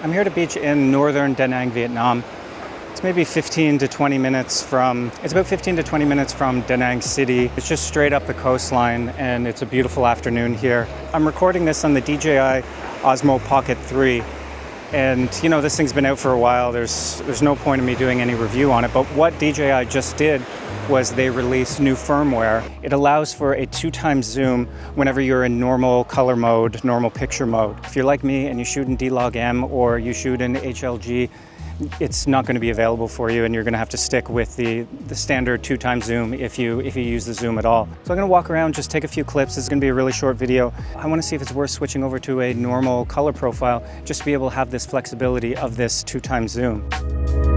I'm here at a beach in northern Da Nang, Vietnam. It's maybe 15 to 20 minutes from, it's about 15 to 20 minutes from Da Nang City. It's just straight up the coastline and it's a beautiful afternoon here. I'm recording this on the DJI Osmo Pocket 3. And you know, this thing's been out for a while. There's no point in me doing any review on it. But what DJI just did was they released new firmware. It allows for a 2x zoom whenever you're in normal color mode, normal picture mode. If you're like me and you shoot in D-Log-M or you shoot in HLG, it's not going to be available for you, and you're going to have to stick with the standard 2x zoom if you use the zoom at all. So I'm going to walk around, just take a few clips. This is going to be a really short video. I want to see if it's worth switching over to a normal color profile just to be able to have this flexibility of this 2x zoom.